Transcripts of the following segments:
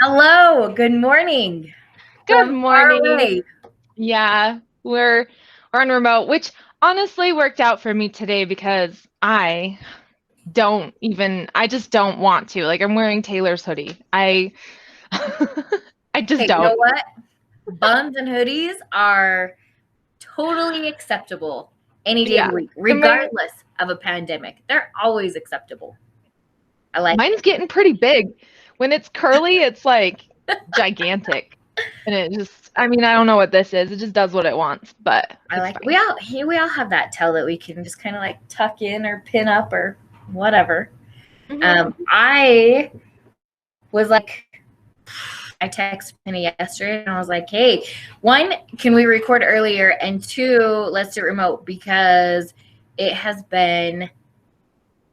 Hello, good morning Good from far morning. away. Yeah, we're on remote, which honestly worked out for me today because I just don't want to. Like I'm wearing Taylor's hoodie. I I just Hey, you know don't. what? Buns and hoodies are totally acceptable any day of Yeah. the week, And regardless of a pandemic. They're always acceptable. I like mine's getting pretty big. When it's curly, it's like gigantic. And I don't know what this is. It just does what it wants, but I it's like fine. we all have that tail that we can just kind of like tuck in or pin up or whatever. Hmm. I was like, I texted Penny yesterday and I was like, hey, one, can we record earlier? And two, let's do it remote because it has been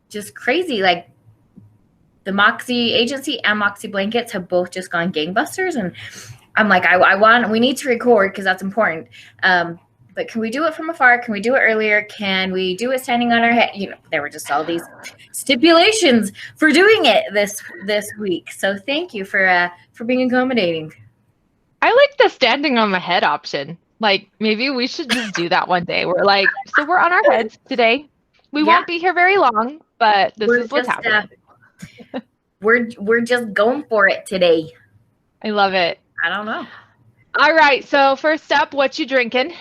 just crazy. Like the Moxie agency and Moxie blankets have both just gone gangbusters. And I'm like, we need to record because that's important. But can we do it from afar? Can we do it earlier? Can we do it standing on our head? There were just all these stipulations for doing it this week. So thank you for being accommodating. I like the standing on my head option. Like maybe we should just do that one day. We're on our heads today. We Yeah, won't be here very long, but this we're is what's just happening. we're just going for it today. I love it. I don't know. All right, so first up, what you drinking?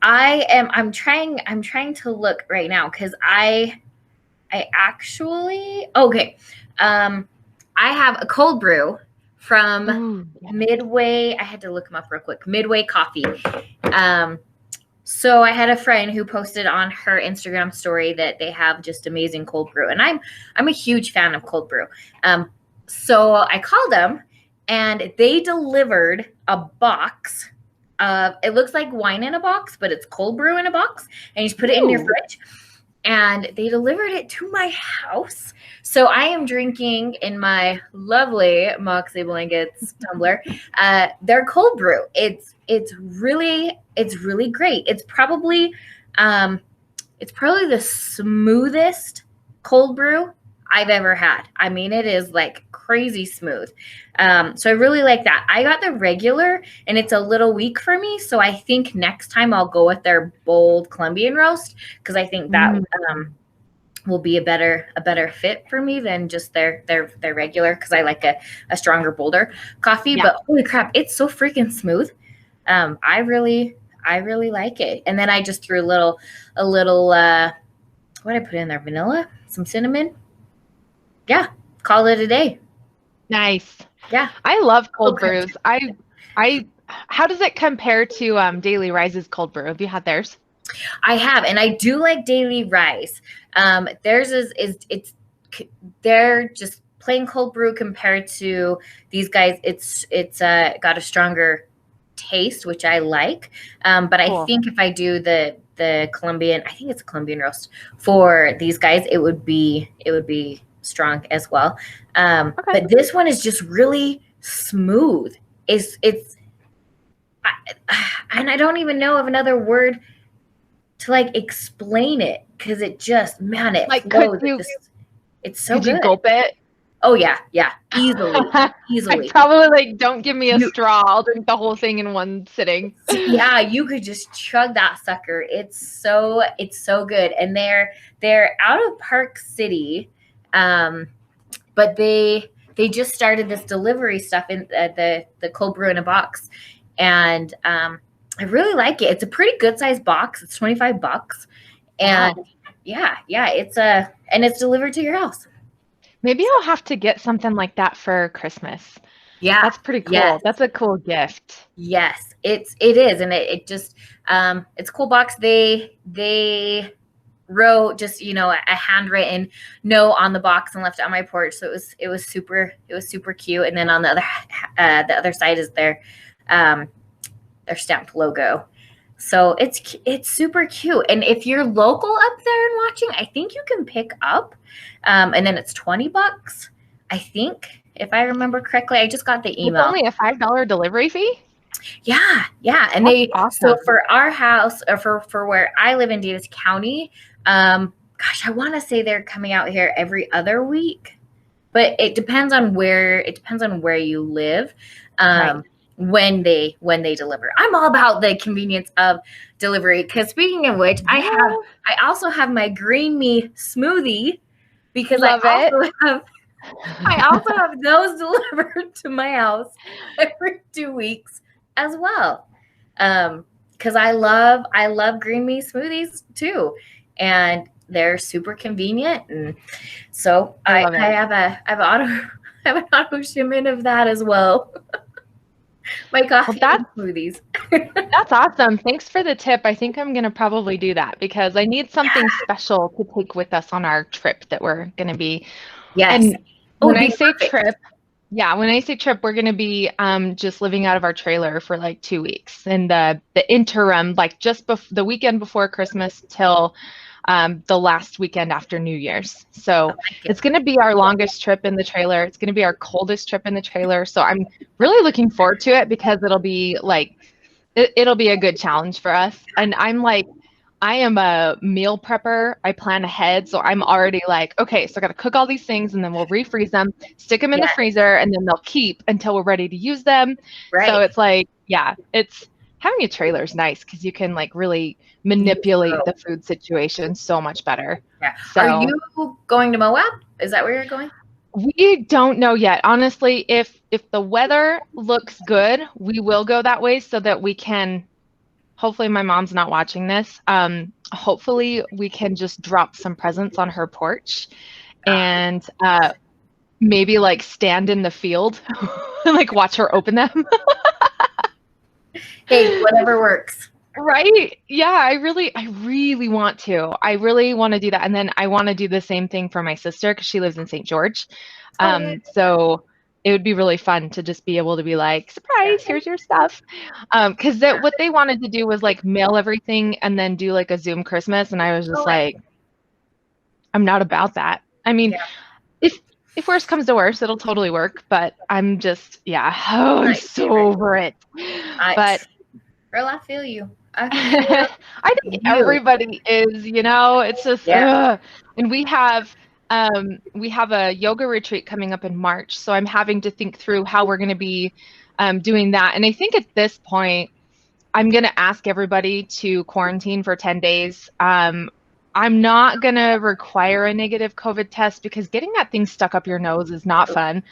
I'm trying to look right now because I actually okay. I have a cold brew from Ooh, yeah. Midway. I had to look them up real quick. Midway Coffee. Um, so I had a friend who posted on her Instagram story that they have just amazing cold brew, and I'm a huge fan of cold brew. So I called them, and they delivered a box. It looks like wine in a box, but it's cold brew in a box, and you just put it in your Ooh. fridge. And they delivered it to my house. So I am drinking in my lovely Moxie Blankets tumbler their cold brew. It's really great. It's probably the smoothest cold brew I've ever had. I mean, it is like crazy smooth. So I really like that. I got the regular, and it's a little weak for me. So I think next time I'll go with their bold Colombian roast because I think that Mm, will be a better fit for me than just their regular because I like a stronger, bolder coffee. yeah. But holy crap, it's so freaking smooth. I really like it. And then I just threw a little what did I put in there? Vanilla, some cinnamon. Yeah, call it a day. Nice. Yeah, I love so cold cryptic. brews. I how does it compare to Daily Rise's cold brew? Have you had theirs? I have, and I do like Daily Rise. Theirs is they're just plain cold brew compared to these guys. It's got a stronger taste, which I like. But I Cool. think if I do the Colombian, I think it's a Colombian roast for these guys, it would be strong as well. Okay. But this one is just really smooth. It's and I don't even know of another word to like explain it because it just, man, it Like could flows. you It's so could you good. gulp it? Oh yeah, easily, I easily. probably like don't give me a You straw. I'll drink the whole thing in one sitting. yeah, you could just chug that sucker. It's so good, and they're out of Park City, um, but they just started this delivery stuff in the cold brew in a box, and I really like it. It's a pretty good sized box. It's $25, and Wow. yeah, and it's delivered to your house. Maybe So I'll have to get something like that for Christmas. yeah, That's pretty yes, cool. That's a cool gift. yes, it is, and it just it's a cool box. They wrote just a handwritten note on the box and left it on my porch. So it was super cute. And then on the other side is their stamped logo. So it's super cute. And if you're local up there and watching, I think you can pick up, and then it's $20. I think if I remember correctly, I just got the With email. only a $5 delivery fee? Yeah, and That's so awesome. for our house or for where I live in Davis County, gosh, I want to say they're coming out here every other week. but it depends on where you live. Right. When they deliver. I'm all about the convenience of delivery, because speaking of which, I also have my green me smoothie, because Love it. I also have those delivered to my house every 2 weeks as well. Because I love green me smoothies too, and they're super convenient, and so I love it. I have an auto shipment of that as well. My coffee and smoothies. That's awesome. Thanks for the tip. I think I'm going to probably do that because I need something special to take with us on our trip that we're going to be. Yes. And when I say trip, we're going to be just living out of our trailer for like 2 weeks. And the interim, like just the weekend before Christmas till the last weekend after New Year's. So it's going to be our longest trip in the trailer. It's going to be our coldest trip in the trailer. So I'm really looking forward to it because it'll be like, it'll be a good challenge for us. And I am a meal prepper. I plan ahead. So I'm already like, okay, so I got to cook all these things and then we'll refreeze them, stick them in the freezer, and then they'll keep until we're ready to use them. Right. So it's like, it's having a trailer is nice because you can like really manipulate the food situation so much better. Yeah. So, are you going to Moab? Is that where you're going? We don't know yet. Honestly, if the weather looks good, we will go that way so that we can, hopefully my mom's not watching this. Hopefully we can just drop some presents on her porch and maybe like stand in the field and like watch her open them. Hey, whatever works. Right? Yeah, I really want to. I really want to do that. And then I want to do the same thing for my sister because she lives in St. George. So it would be really fun to just be able to be like, surprise, here's your stuff. Because what they wanted to do was like mail everything and then do like a Zoom Christmas. And I was just like, I'm not about that. I mean, if worst comes to worst, it'll totally work. But I'm just, I'm so over it. But girl, I feel you. I think everybody is, it's just, and we have a yoga retreat coming up in March. So I'm having to think through how we're going to be doing that. And I think at this point, I'm going to ask everybody to quarantine for 10 days. I'm not going to require a negative COVID test because getting that thing stuck up your nose is not fun.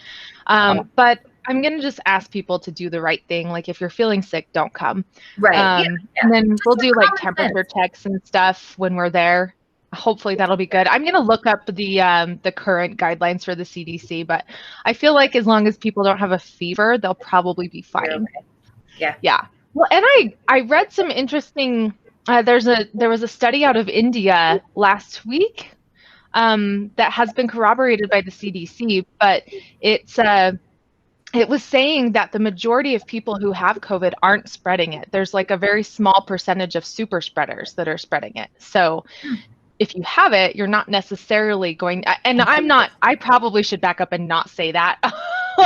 But I'm going to just ask people to do the right thing. Like if you're feeling sick, don't come. Right. And then we'll do like temperature checks and stuff when we're there. Hopefully that'll be good. I'm going to look up the current guidelines for the CDC, but I feel like as long as people don't have a fever, they'll probably be fine. Yeah. Yeah. Well, and I read some interesting, there was a study out of India last week that has been corroborated by the CDC, but it was saying that the majority of people who have COVID aren't spreading it. There's like a very small percentage of super spreaders that are spreading it. So if you have it, you're not necessarily going, and I probably should back up and not say that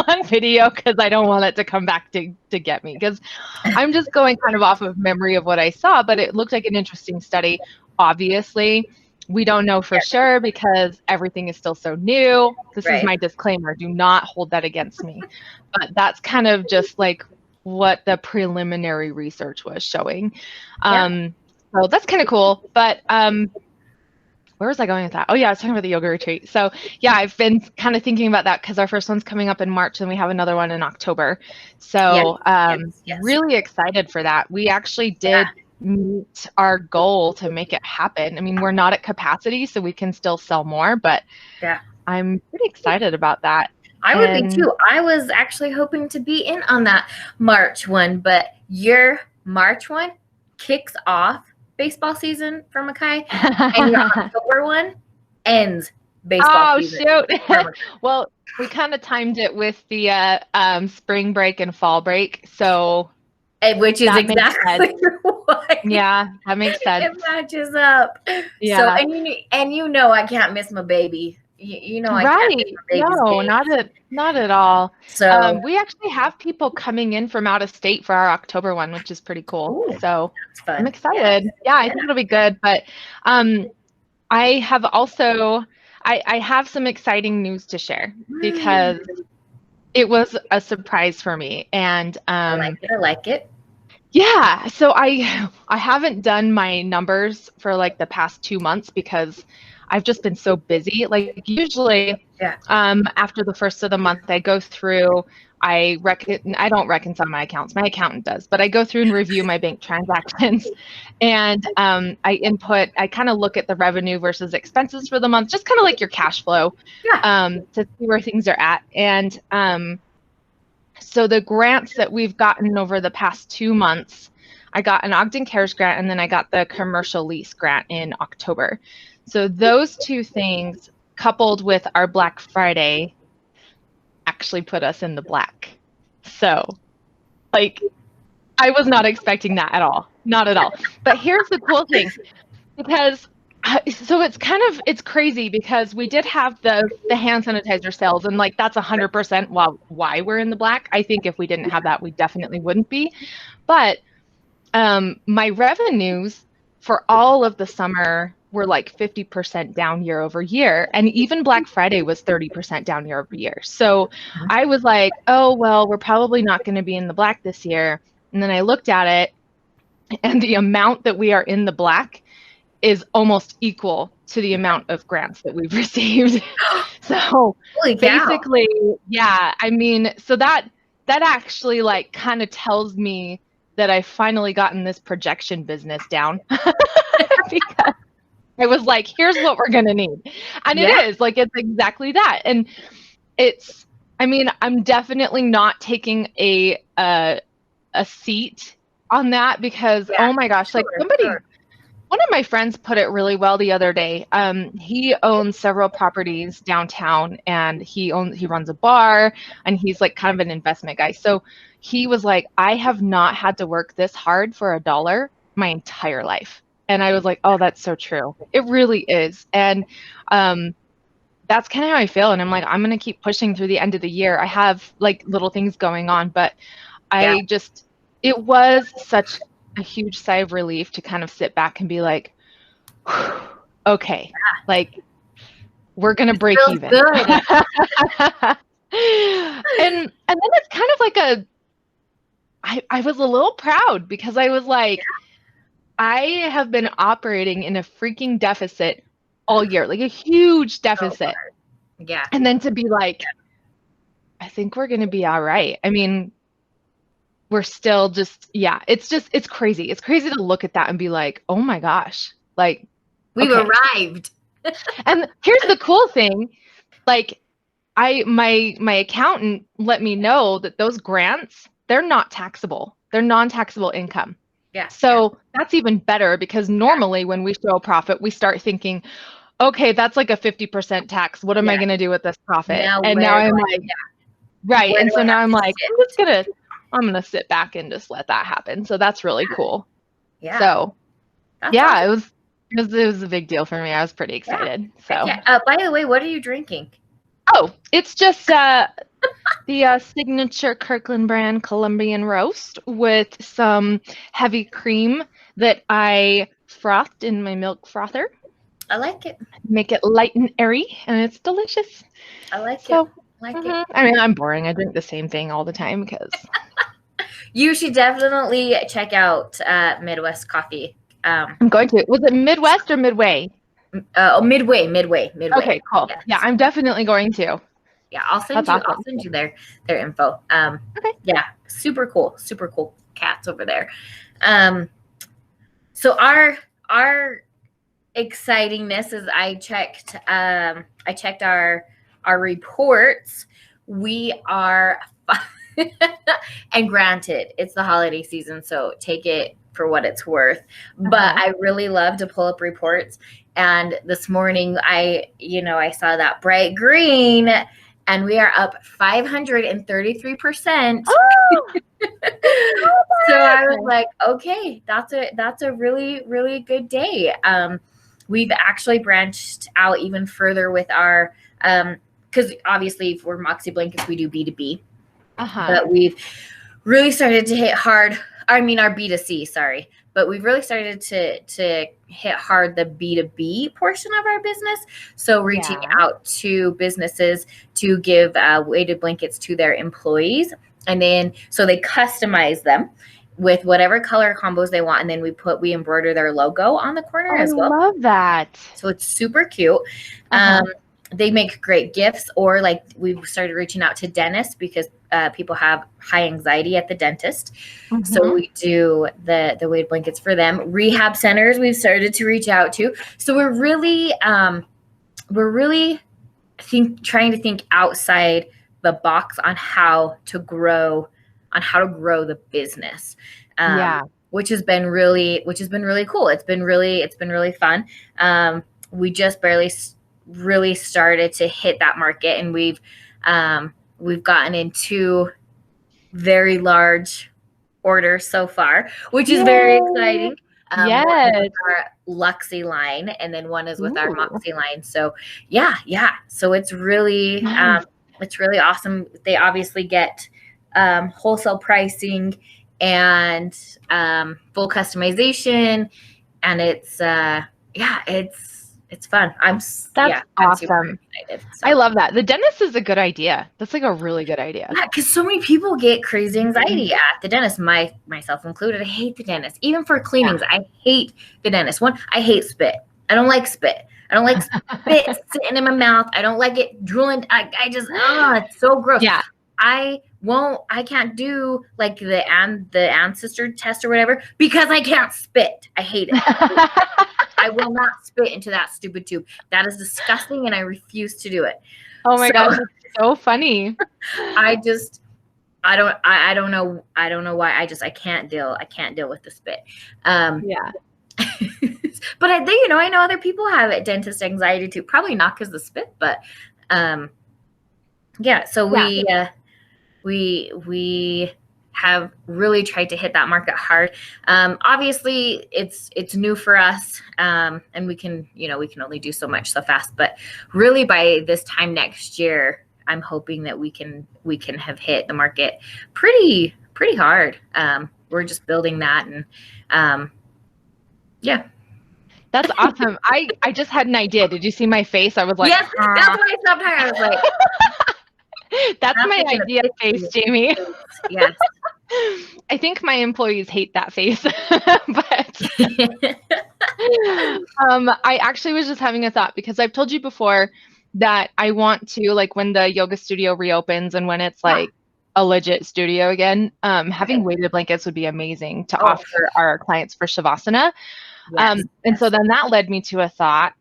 on video because I don't want it to come back to get me, because I'm just going kind of off of memory of what I saw, but it looked like an interesting study. Obviously, we don't know for sure because everything is still so new. This is my disclaimer. Do not hold that against me. But that's kind of just like what the preliminary research was showing. So that's kind of cool. But where was I going with that? Oh, yeah, I was talking about the yoga retreat. So, yeah, I've been kind of thinking about that because our first one's coming up in March and we have another one in October. So really excited for that. We actually did meet our goal to make it happen. I mean, we're not at capacity, so we can still sell more, but I'm pretty excited about that. I would be too. I was actually hoping to be in on that March one, but your March one kicks off baseball season for Mackay, and your October one ends baseball season. Oh, shoot. Well, we kind of timed it with the spring break and fall break, so which is exactly what. Yeah, that makes sense. It matches up. Yeah. So and you know I can't miss my baby. You know I can't miss my baby's No, not at all. So we actually have people coming in from out of state for our October one, which is pretty cool. Ooh, so I'm excited. Yeah, I think it'll be good. But I have also I have some exciting news to share because it was a surprise for me. And I like it. I like it. yeah, so I haven't done my numbers for like the past 2 months because I've just been so busy. Like usually, Yeah. after the first of the month, I go through. I don't reconcile my accounts. My accountant does, but I go through and review my bank transactions, and I kind of look at the revenue versus expenses for the month, just kind of like your cash flow, Yeah. to see where things are at. And so the grants that we've gotten over the past 2 months, I got an Ogden Cares grant and then I got the commercial lease grant in October. So those two things coupled with our Black Friday actually put us in the black. So like I was not expecting that at all. Not at all. But here's the cool thing, because so it's crazy because we did have the hand sanitizer sales and like that's 100% why we're in the black. I think if we didn't have that, we definitely wouldn't be. But my revenues for all of the summer were like 50% down year over year, and even Black Friday was 30% down year over year. So I was like, oh well, we're probably not going to be in the black this year. And then I looked at it, and the amount that we are in the black is almost equal to the amount of grants that we've received. So Holy cow. basically, yeah, I mean, so that actually like kind of tells me that I finally gotten this projection business down because I was like, here's what we're going to need. And it is like, it's exactly that. And it's, I mean, I'm definitely not taking a seat on that because, oh my gosh, like one of my friends put it really well the other day. He owns several properties downtown, and he runs a bar, and he's like kind of an investment guy. So he was like, I have not had to work this hard for $1 my entire life. And I was like, oh, that's so true. It really is. And that's kind of how I feel. And I'm like, I'm going to keep pushing through the end of the year. I have like little things going on, but it was such a huge sigh of relief to kind of sit back and be like, okay, like we're gonna break even. Good. and then it's kind of like I was a little proud because I was like, I have been operating in a freaking deficit all year, like a huge deficit. Yeah. And then to be like, I think we're gonna be all right. I mean, we're still just, it's crazy. It's crazy to look at that and be like, oh my gosh, like we've arrived. And here's the cool thing, like my accountant let me know that those grants, they're not taxable. They're non-taxable income. Yeah. So that's even better because normally when we show a profit, we start thinking, okay, that's like a 50% tax. What am I going to do with this profit? Now I'm like, right. And so now I'm like, I'm going to sit back and just let that happen. So that's really cool. Yeah. So that's awesome. It was a big deal for me. I was pretty excited. So by the way, what are you drinking? Oh, it's just the signature Kirkland brand Colombian roast with some heavy cream that I frothed in my milk frother. I like it. Make it light and airy, and it's delicious. I like it. I mean, I'm boring. I drink the same thing all the time because. You should definitely check out Midwest Coffee. I'm going to. Was it Midwest or Midway? Midway. Okay, cool. Yes. Yeah, I'm definitely going to. Yeah, I'll send you their info. Okay. Yeah, super cool cats over there. So our excitingness is I checked our reports. We are and granted, it's the holiday season, so take it for what it's worth. But I really love to pull up reports. And this morning I saw that bright green, and we are up 533%. Oh! So I was like, okay, that's a really, really good day. We've actually branched out even further with our, because obviously for Moxie Blankets, we do B2B. But we've really started to hit hard I mean, our B2C, sorry, but we've really started to hit hard the B2B portion of our business. So reaching out to businesses to give weighted blankets to their employees, and then so they customize them with whatever color combos they want, and then we embroider their logo on the corner as well. I love that. So it's super cute. They make great gifts, or like we've started reaching out to dentists because people have high anxiety at the dentist. So we do the weighted blankets for them. Rehab centers we've started to reach out to. So we're really trying to think outside the box on how to grow the business. Which has been really cool. It's been really fun. We just barely really started to hit that market, and we've gotten into very large orders so far, which is very exciting. One is with our Luxie line, and then one is with our Moxie line. So yeah. So it's really awesome. They obviously get wholesale pricing and full customization, and it's fun. I'm awesome. I'm super excited. So. I love that. The dentist is a good idea. That's like a really good idea. Yeah, because so many people get crazy anxiety at the dentist, myself included. I hate the dentist. Even for cleanings, I hate the dentist. One, I hate spit. I don't like spit. I don't like spit sitting in my mouth. I don't like it drooling. I just, it's so gross. Yeah. I can't do like the ancestor test or whatever because I can't spit. I hate it. I will not spit into that stupid tube. That is disgusting, and I refuse to do it. Oh my gosh, it's so funny. I don't know why. I can't deal with the spit. But I know other people have dentist anxiety too. Probably not because of the spit, but So we have really tried to hit that market hard. Obviously it's new for us, and we can only do so much so fast, but really by this time next year, I'm hoping that we can have hit the market pretty hard. We're just building that, and That's awesome. I just had an idea. Did you see my face? I was like, yes, that's why I stopped her. I was like, that's my idea face, Jamie. Yes. I think my employees hate that face, but I actually was just having a thought because I've told you before that I want to, like, when the yoga studio reopens and when it's like a legit studio again, having weighted blankets would be amazing to offer our clients for Shavasana. And so then that led me to a thought.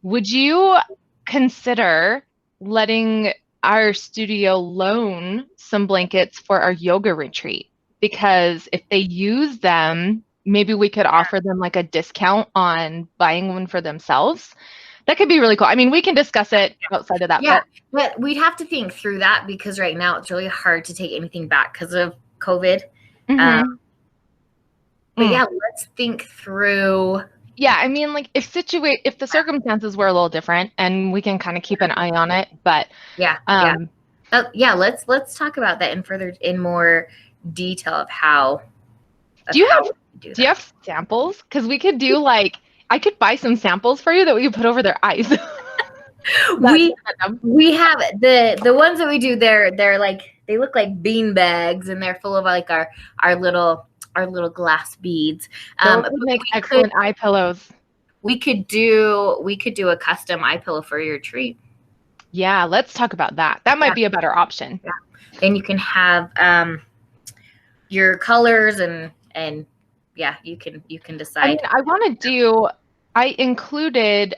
Would you consider letting our studio loan some blankets for our yoga retreat? Because if they use them, maybe we could offer them like a discount on buying one for themselves. That could be really cool. I mean, we can discuss it outside of that. Yeah, but we'd have to think through that because right now it's really hard to take anything back because of COVID. But yeah, let's think through. Yeah, I mean, like if the circumstances were a little different, and we can kind of keep an eye on it. But let's talk about that in more detail of how. Do you have samples? Because we could do I could buy some samples for you that we could put over their eyes. we have the ones that we do. They're like, they look like bean bags, and they're full of like our little glass beads. Those would make excellent eye pillows. We could do a custom eye pillow for your treat. Yeah, let's talk about that. That might be a better option. Yeah. And you can have your colors and you can decide. I included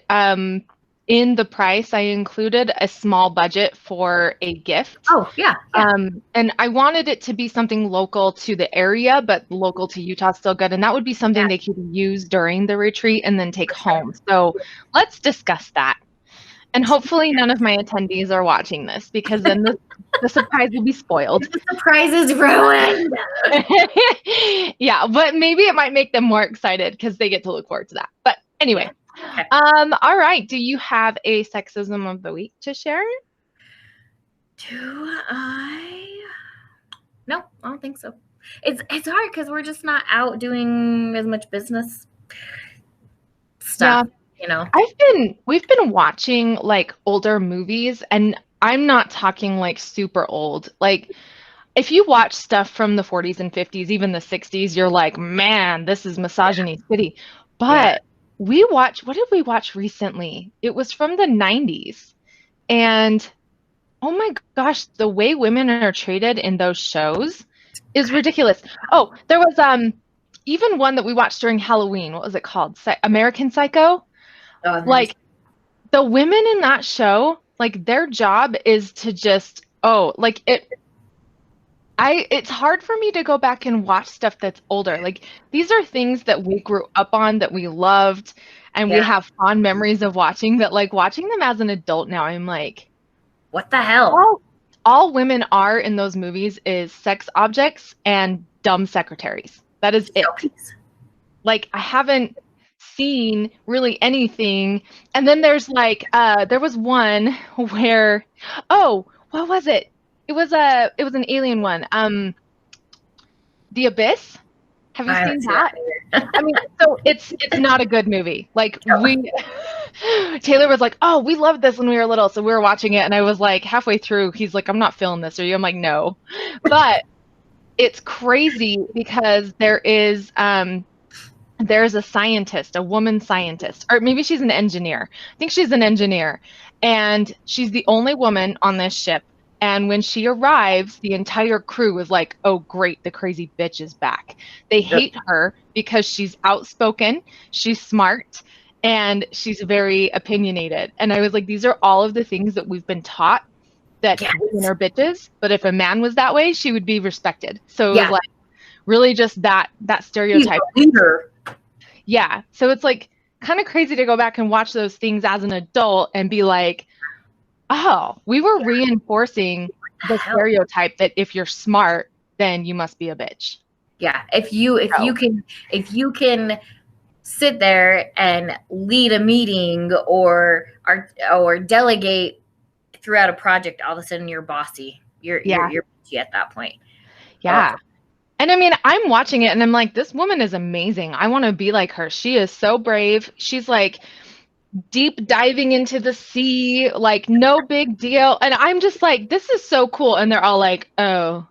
in the price, I included a small budget for a gift. Oh, yeah. And I wanted it to be something local to the area, but local to Utah is still good. And that would be something they could use during the retreat and then take home. So let's discuss that. And hopefully none of my attendees are watching this because then the surprise will be spoiled. The surprise is ruined. Yeah, but maybe it might make them more excited because they get to look forward to that. But anyway. Okay. All right. Do you have a sexism of the week to share? Do I? No, I don't think so. It's hard because we're just not out doing as much business stuff, We've been watching like older movies, and I'm not talking like super old. Like if you watch stuff from the 40s and 50s, even the 60s, you're like, man, this is misogyny city. But what did we watch recently? It was from the 90s. And oh my gosh, the way women are treated in those shows is ridiculous. Oh, there was even one that we watched during Halloween. What was it called? American Psycho? Like the women in that show, like their job is to just it's hard for me to go back and watch stuff that's older. Like these are things that we grew up on, that we loved, and we have fond memories of watching, that like watching them as an adult now, I'm like, what the hell? All women are in those movies is sex objects and dumb secretaries. That is it. Like I haven't seen really anything. And then there's like there was one where what was it? It was an alien one. The Abyss. Have you seen that? I mean, so it's not a good movie. Like Taylor was like, "Oh, we loved this when we were little," so we were watching it, and I was like, halfway through, he's like, "I'm not feeling this," are you? I'm like, "No," but it's crazy because there's a scientist, a woman scientist, or maybe she's an engineer. I think she's an engineer, and she's the only woman on this ship. And when she arrives, the entire crew is like, oh, great, the crazy bitch is back. They hate her because she's outspoken, she's smart, and she's very opinionated. And I was like, these are all of the things that we've been taught, that women are bitches, but if a man was that way, she would be respected. So it was like really just that stereotype. Yeah. So it's like kind of crazy to go back and watch those things as an adult and be like, oh, we were reinforcing the stereotype that if you're smart, then you must be a bitch. Yeah. If you can sit there and lead a meeting or delegate throughout a project, all of a sudden you're bossy. You're bitchy at that point. Yeah. And I mean, I'm watching it and I'm like, this woman is amazing. I want to be like her. She is so brave. She's like deep diving into the sea, like no big deal. And I'm just like, this is so cool. And they're all like, oh,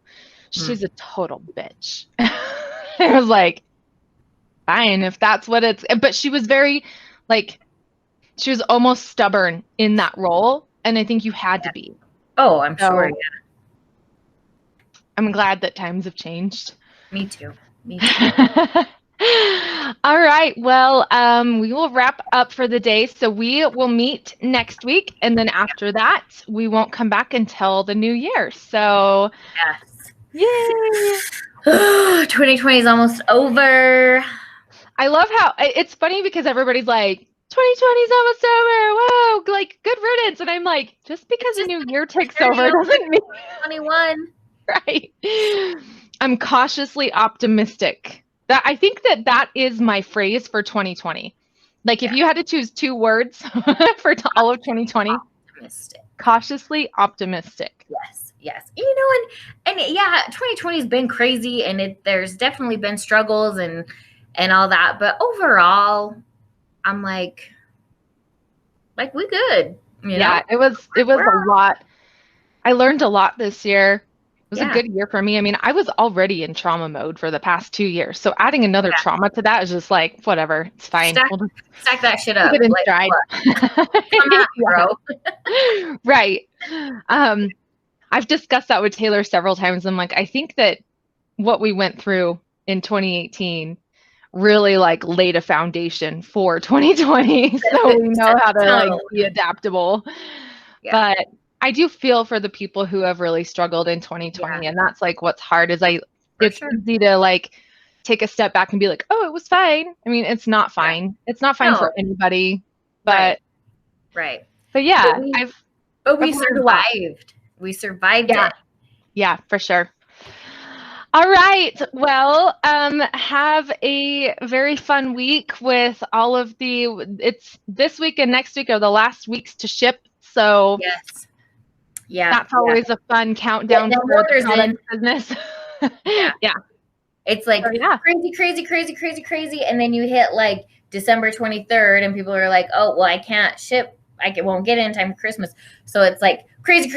she's a total bitch. I was like, fine, if that's what it's, but she was very like, she was almost stubborn in that role. And I think you had to be. Oh, I'm sure. Yeah. I'm glad that times have changed. Me too. All right. Well, we will wrap up for the day. So we will meet next week. And then after that, we won't come back until the new year. So yes. Yay. 2020 is almost over. I love how it's funny because everybody's like, 2020 is almost over. Whoa, like good riddance. And I'm like, just because a new year takes over doesn't mean 21. Right. I'm cautiously optimistic. That I think that is my phrase for 2020. Like if you had to choose 2 words for all of 2020, optimistic. Cautiously optimistic. Yes. You know, and yeah, 2020 has been crazy, and there's definitely been struggles and all that, but overall, I'm like we good. You know? It was a lot. I learned a lot this year. It was a good year for me. I mean, I was already in trauma mode for the past 2 years. So adding another trauma to that is just like, whatever, it's fine. Stack that shit up. Get in stride. Bro. Right. I've discussed that with Taylor several times. I'm like, I think that what we went through in 2018 really like laid a foundation for 2020. So we know how to like be adaptable. Yeah. But I do feel for the people who have really struggled in 2020. And that's like what's hard is it's easy to like take a step back and be like, oh, it was fine. I mean, it's not fine. It's not fine for anybody. But right. But yeah, we survived. We survived it. Yeah, for sure. All right. Well, have a very fun week with all of it's this week and next week are the last weeks to ship. So that's always a fun countdown for the product business. Yeah. It's like yeah. crazy. And then you hit like December 23rd and people are like, oh, well, I can't ship. Won't get it in time for Christmas. So it's like crazy.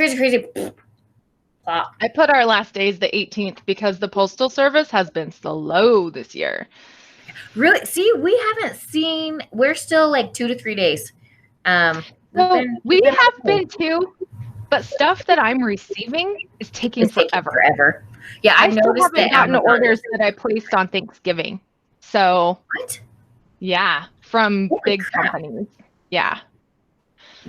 Plop. I put our last days the 18th because the Postal Service has been slow this year. Really? See, we haven't seen, we're still like 2 to 3 days. We have been too, but stuff that I'm receiving is taking forever. Yeah, I still haven't gotten orders that I placed on Thanksgiving. So what? Yeah, from big companies. Yeah.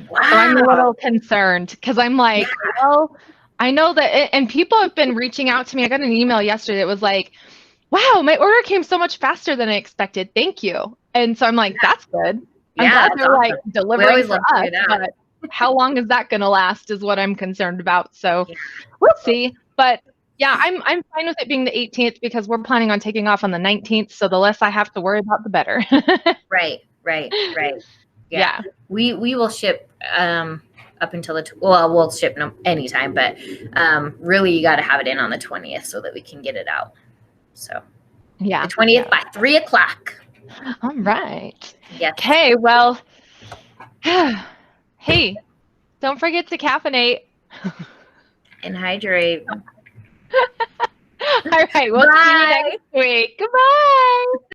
Wow. So I'm a little concerned because I'm like, well, I know that, and people have been reaching out to me. I got an email yesterday that was like, wow, my order came so much faster than I expected. Thank you. And so I'm like, that's good. I'm glad they're like delivering for us, but how long is that going to last is what I'm concerned about. So we'll see. But yeah, I'm fine with it being the 18th because we're planning on taking off on the 19th. So the less I have to worry about, the better. Right. Yeah. We will ship up until we'll ship anytime, but really you got to have it in on the 20th so that we can get it out. So yeah, the 20th by 3:00. All right. Yes. Okay. Well, hey, don't forget to caffeinate and hydrate. All right. We'll see you next week. Goodbye.